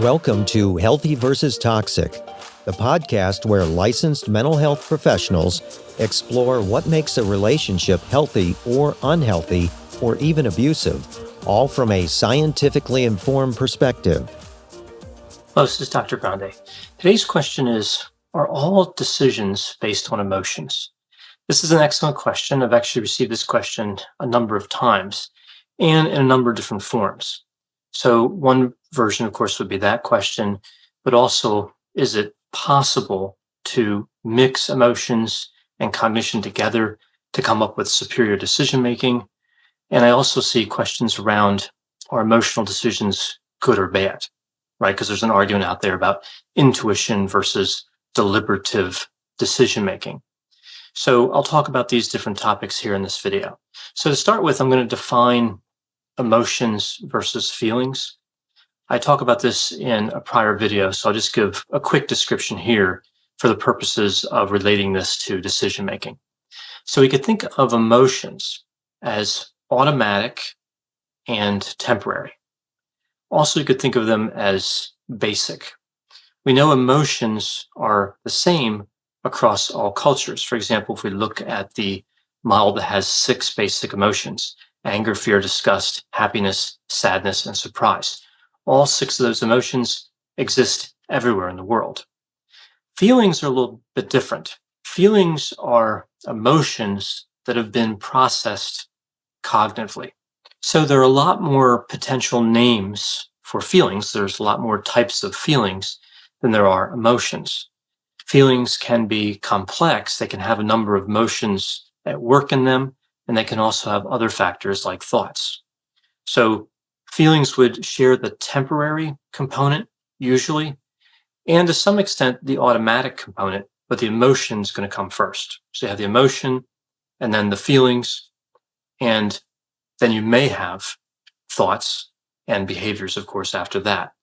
Welcome to Healthy versus Toxic, the podcast where licensed mental health professionals explore what makes a relationship healthy or unhealthy or even abusive, all from a scientifically informed perspective. Hello, this is Dr. Grande. Today's question is, are all decisions based on emotions? This is an excellent question. I've actually received this question a number of times and in a number of different forms. So one version, of course, would be that question, but also, is it possible to mix emotions and cognition together to come up with superior decision-making? And I also see questions around, are emotional decisions good or bad, right? Because there's an argument out there about intuition versus deliberative decision-making. So I'll talk about these different topics here in this video. So to start with, I'm going to define emotions versus feelings. I talk about this in a prior video, so I'll just give a quick description here for the purposes of relating this to decision making. So we could think of emotions as automatic and temporary. Also, you could think of them as basic. We know emotions are the same across all cultures. For example, if we look at the model that has 6 basic emotions: anger, fear, disgust, happiness, sadness, and surprise. All 6 of those emotions exist everywhere in the world. Feelings are a little bit different. Feelings are emotions that have been processed cognitively. So there are a lot more potential names for feelings. There's a lot more types of feelings than there are emotions. Feelings can be complex. They can have a number of emotions at work in them, and they can also have other factors like thoughts. So feelings would share the temporary component usually, and to some extent the automatic component, but the emotion is going to come first. So you have the emotion and then the feelings, and then you may have thoughts and behaviors, of course, after that.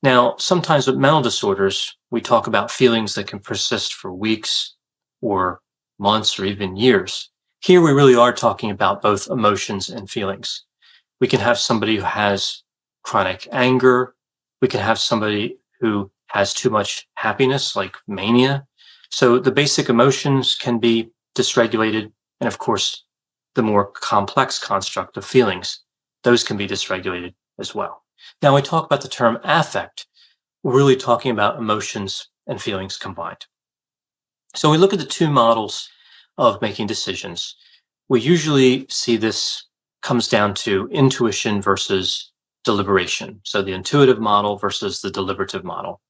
Now, sometimes with mental disorders, we talk about feelings that can persist for weeks or months or even years. Here, we really are talking about both emotions and feelings. We can have somebody who has chronic anger. We can have somebody who has too much happiness, like mania. So the basic emotions can be dysregulated. And of course, the more complex construct of feelings, those can be dysregulated as well. Now, when we talk about the term affect, we're really talking about emotions and feelings combined. So we look at the 2 models of making decisions. We usually see this comes down to intuition versus deliberation. So the intuitive model versus the deliberative model.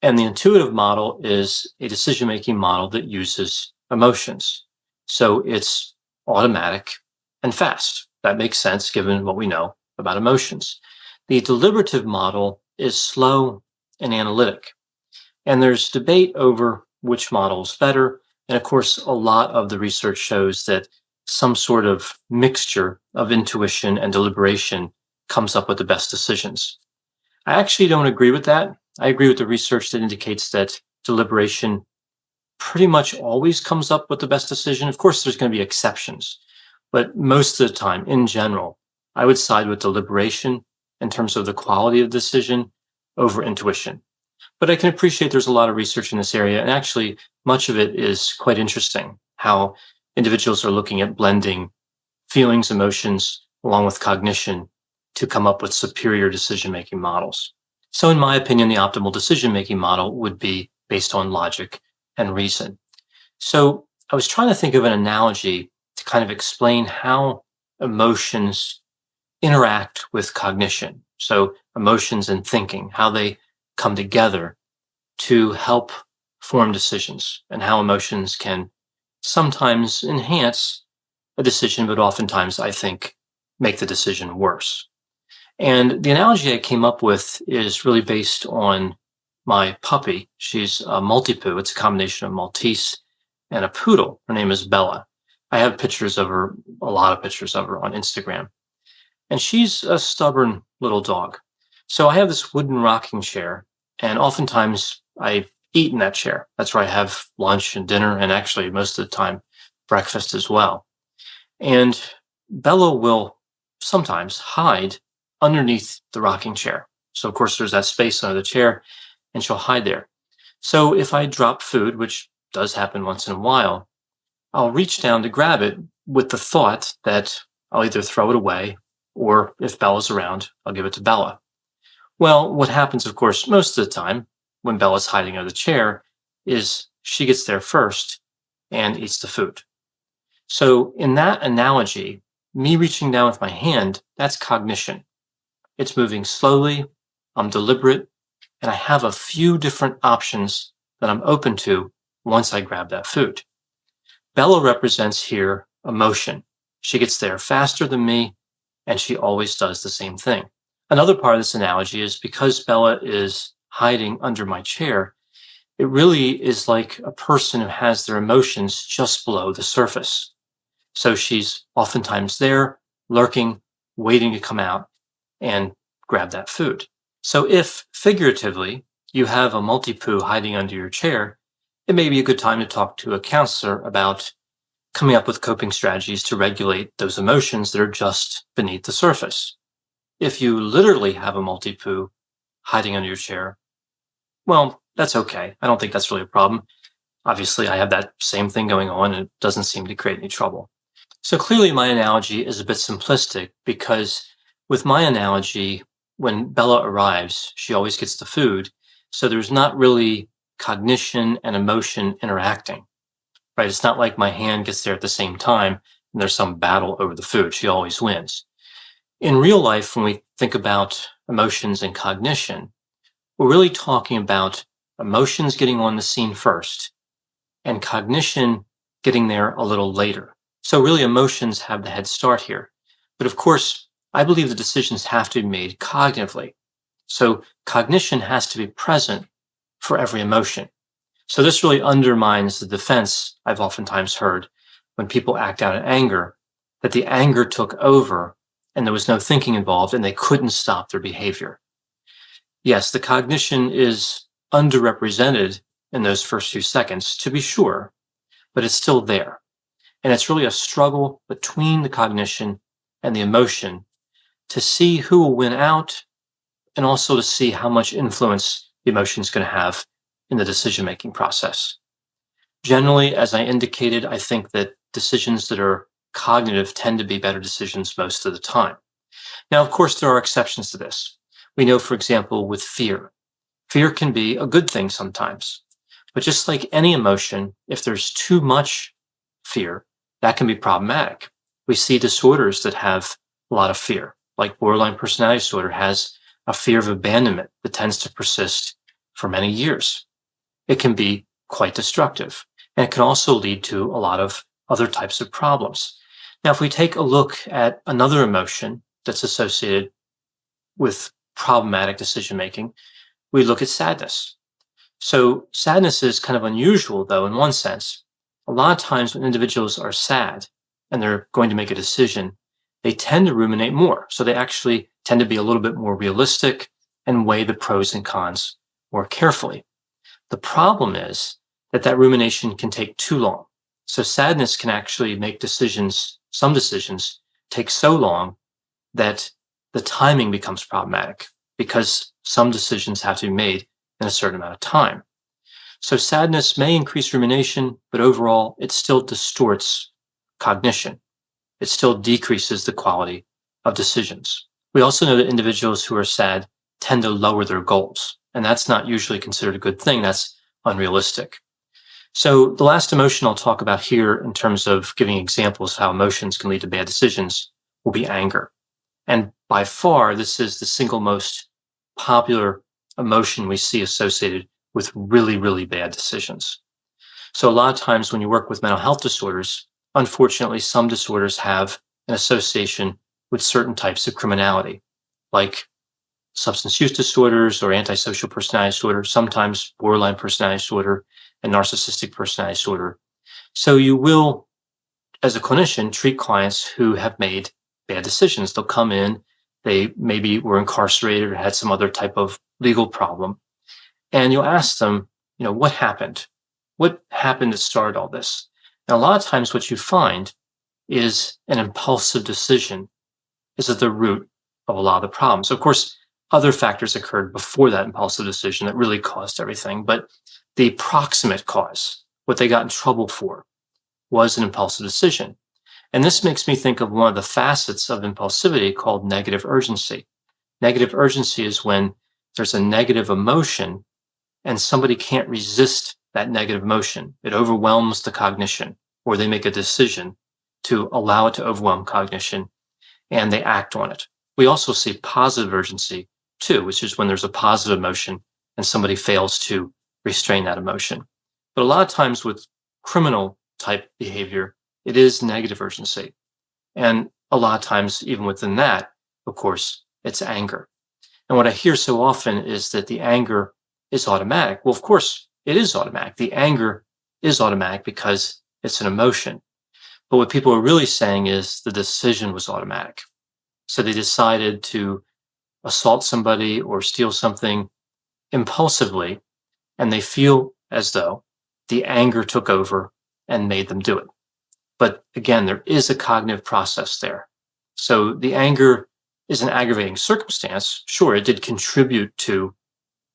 And the intuitive model is a decision-making model that uses emotions. So it's automatic and fast. That makes sense given what we know about emotions. The deliberative model is slow and analytic. And there's debate over which model is better. And of course, a lot of the research shows that some sort of mixture of intuition and deliberation comes up with the best decisions. I actually don't agree with that. I agree with the research that indicates that deliberation pretty much always comes up with the best decision. Of course, there's going to be exceptions, but most of the time, in general, I would side with deliberation in terms of the quality of the decision over intuition. But I can appreciate there's a lot of research in this area, and actually much of it is quite interesting, how individuals are looking at blending feelings, emotions, along with cognition to come up with superior decision-making models. So in my opinion, the optimal decision-making model would be based on logic and reason. So I was trying to think of an analogy to kind of explain how emotions interact with cognition. So emotions and thinking, how they come together to help form decisions, and how emotions can sometimes enhance a decision, but oftentimes, I think, make the decision worse. And the analogy I came up with is really based on my puppy. She's a Maltipoo. It's a combination of Maltese and a poodle. Her name is Bella. I have pictures of her, a lot of pictures of her on Instagram. And she's a stubborn little dog. So I have this wooden rocking chair, and oftentimes I eat in that chair. That's where I have lunch and dinner, and actually most of the time breakfast as well. And Bella will sometimes hide underneath the rocking chair. So of course there's that space under the chair and she'll hide there. So if I drop food, which does happen once in a while, I'll reach down to grab it with the thought that I'll either throw it away or if Bella's around, I'll give it to Bella. Well, what happens, of course, most of the time when Bella's hiding under the chair is she gets there first and eats the food. So in that analogy, me reaching down with my hand, that's cognition. It's moving slowly, I'm deliberate, and I have a few different options that I'm open to once I grab that food. Bella represents here emotion. She gets there faster than me, and she always does the same thing. Another part of this analogy is because Bella is hiding under my chair, it really is like a person who has their emotions just below the surface. So she's oftentimes there, lurking, waiting to come out and grab that food. So if, figuratively, you have a multi-poo hiding under your chair, it may be a good time to talk to a counselor about coming up with coping strategies to regulate those emotions that are just beneath the surface. If you literally have a multi-poo hiding under your chair, well, that's okay. I don't think that's really a problem. Obviously, I have that same thing going on and it doesn't seem to create any trouble. So clearly my analogy is a bit simplistic because with my analogy, when Bella arrives, she always gets the food. So there's not really cognition and emotion interacting, right? It's not like my hand gets there at the same time and there's some battle over the food. She always wins. In real life, when we think about emotions and cognition, we're really talking about emotions getting on the scene first and cognition getting there a little later. So really emotions have the head start here. But of course, I believe the decisions have to be made cognitively. So cognition has to be present for every emotion. So this really undermines the defense I've oftentimes heard when people act out in anger, that the anger took over and there was no thinking involved and they couldn't stop their behavior. Yes, the cognition is underrepresented in those first few seconds, to be sure, but it's still there. And it's really a struggle between the cognition and the emotion to see who will win out and also to see how much influence the emotion is going to have in the decision-making process. Generally, as I indicated, I think that decisions that are cognitive tend to be better decisions most of the time. Now, of course, there are exceptions to this. We know, for example, with fear. Fear can be a good thing sometimes. But just like any emotion, if there's too much fear, that can be problematic. We see disorders that have a lot of fear, like borderline personality disorder has a fear of abandonment that tends to persist for many years. It can be quite destructive, and it can also lead to a lot of other types of problems. Now, if we take a look at another emotion that's associated with problematic decision-making, we look at sadness. So sadness is kind of unusual, though, in one sense. A lot of times when individuals are sad and they're going to make a decision, they tend to ruminate more. So they actually tend to be a little bit more realistic and weigh the pros and cons more carefully. The problem is that rumination can take too long. So sadness can actually make decisions, some decisions, take so long that the timing becomes problematic because some decisions have to be made in a certain amount of time. So sadness may increase rumination, but overall, it still distorts cognition. It still decreases the quality of decisions. We also know that individuals who are sad tend to lower their goals, and that's not usually considered a good thing. That's unrealistic. So the last emotion I'll talk about here in terms of giving examples of how emotions can lead to bad decisions will be anger. And by far, this is the single most popular emotion we see associated with really, really bad decisions. So a lot of times when you work with mental health disorders, unfortunately, some disorders have an association with certain types of criminality, like substance use disorders or antisocial personality disorder, sometimes borderline personality disorder and narcissistic personality disorder. So you will, as a clinician, treat clients who have made bad decisions. They'll come in, they maybe were incarcerated or had some other type of legal problem. And you'll ask them, what happened? What happened that started all this? And a lot of times what you find is an impulsive decision is at the root of a lot of the problems. Of course, other factors occurred before that impulsive decision that really caused everything. But the proximate cause, what they got in trouble for, was an impulsive decision. And this makes me think of one of the facets of impulsivity called negative urgency. Negative urgency is when there's a negative emotion and somebody can't resist that negative emotion. It overwhelms the cognition, or they make a decision to allow it to overwhelm cognition and they act on it. We also see positive urgency too, which is when there's a positive emotion and somebody fails to restrain that emotion. But a lot of times with criminal type behavior, it is negative urgency. And a lot of times, even within that, of course, it's anger. And what I hear so often is that the anger is automatic. Well, of course, it is automatic. The anger is automatic because it's an emotion. But what people are really saying is the decision was automatic. So they decided to assault somebody or steal something impulsively, and they feel as though the anger took over and made them do it. But again, there is a cognitive process there. So the anger is an aggravating circumstance. Sure, it did contribute to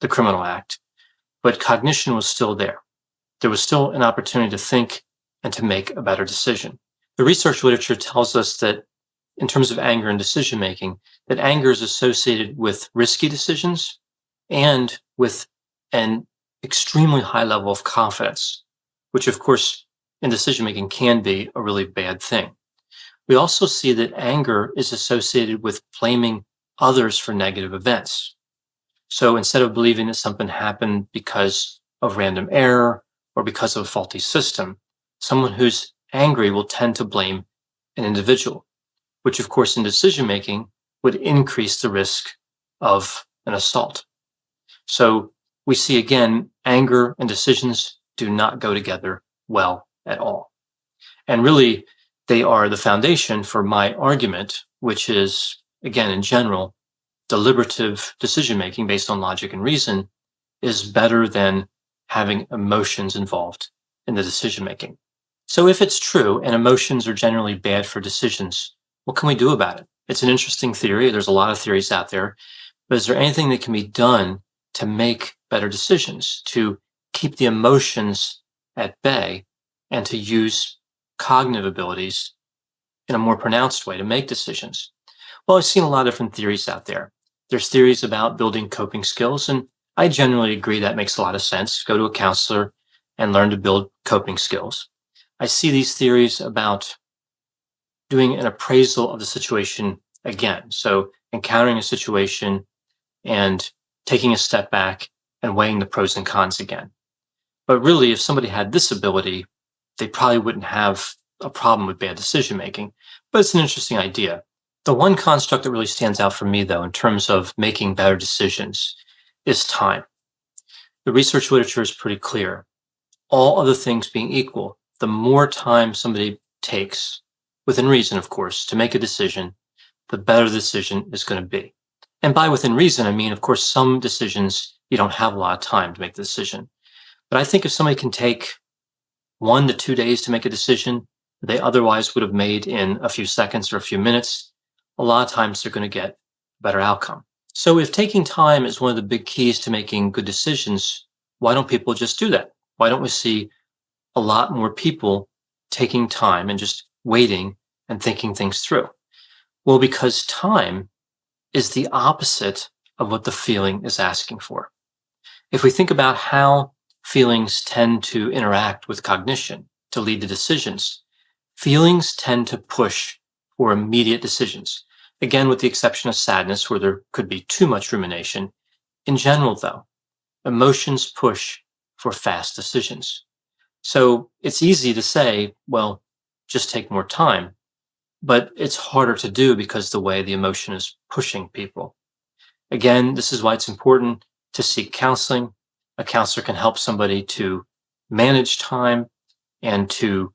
the criminal act, but cognition was still there. There was still an opportunity to think and to make a better decision. The research literature tells us that in terms of anger and decision making, that anger is associated with risky decisions and with an extremely high level of confidence, which of course in decision making can be a really bad thing. We also see that anger is associated with blaming others for negative events. So instead of believing that something happened because of random error or because of a faulty system, someone who's angry will tend to blame an individual, which of course in decision making would increase the risk of an assault. So we see again, anger and decisions do not go together well at all. And really, they are the foundation for my argument, which is, again, in general, deliberative decision making based on logic and reason is better than having emotions involved in the decision making. So if it's true and emotions are generally bad for decisions, what can we do about it? It's an interesting theory. There's a lot of theories out there, but is there anything that can be done to make better decisions, to keep the emotions at bay and to use cognitive abilities in a more pronounced way to make decisions? Well, I've seen a lot of different theories out there. There's theories about building coping skills, and I generally agree that makes a lot of sense. Go to a counselor and learn to build coping skills. I see these theories about doing an appraisal of the situation again. So encountering a situation and taking a step back and weighing the pros and cons again. But really, if somebody had this ability, they probably wouldn't have a problem with bad decision making. But it's an interesting idea. The one construct that really stands out for me, though, in terms of making better decisions is time. The research literature is pretty clear. All other things being equal, the more time somebody takes, within reason, of course, to make a decision, the better the decision is going to be. And by within reason, I mean, of course, some decisions you don't have a lot of time to make the decision. But I think if somebody can take 1 to 2 days to make a decision they otherwise would have made in a few seconds or a few minutes, a lot of times they're going to get a better outcome. So if taking time is one of the big keys to making good decisions, why don't people just do that? Why don't we see a lot more people taking time and just waiting and thinking things through? Well, because time is the opposite of what the feeling is asking for. If we think about how feelings tend to interact with cognition to lead to decisions, feelings tend to push for immediate decisions. Again, with the exception of sadness, where there could be too much rumination. In general, though, emotions push for fast decisions. So it's easy to say, well, just take more time, but it's harder to do because the way the emotion is pushing people. Again, this is why it's important to seek counseling. A counselor can help somebody to manage time and to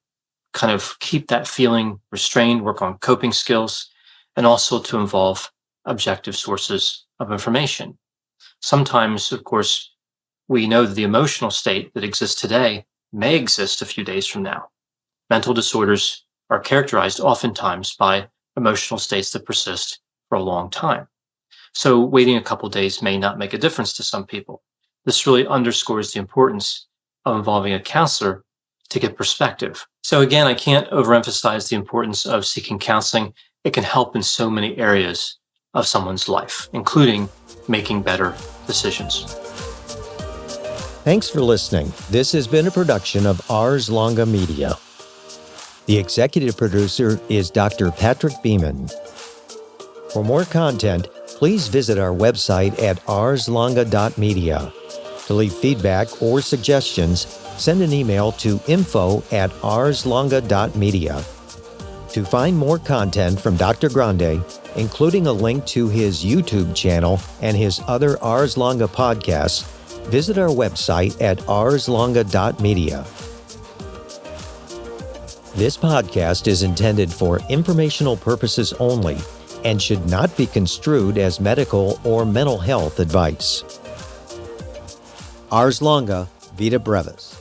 kind of keep that feeling restrained, work on coping skills, and also to involve objective sources of information. Sometimes, of course, we know that the emotional state that exists today may exist a few days from now. Mental disorders are characterized oftentimes by emotional states that persist for a long time. So waiting a couple days may not make a difference to some people. This really underscores the importance of involving a counselor to get perspective. So again, I can't overemphasize the importance of seeking counseling. It can help in so many areas of someone's life, including making better decisions. Thanks for listening. This has been a production of Ars Longa Media. The executive producer is Dr. Patrick Beeman. For more content, please visit our website at arslonga.media. To leave feedback or suggestions, send an email to info@arslonga.media. To find more content from Dr. Grande, including a link to his YouTube channel and his other Ars Longa podcasts, visit our website at arslonga.media. This podcast is intended for informational purposes only and should not be construed as medical or mental health advice. Ars Longa, Vita Brevis.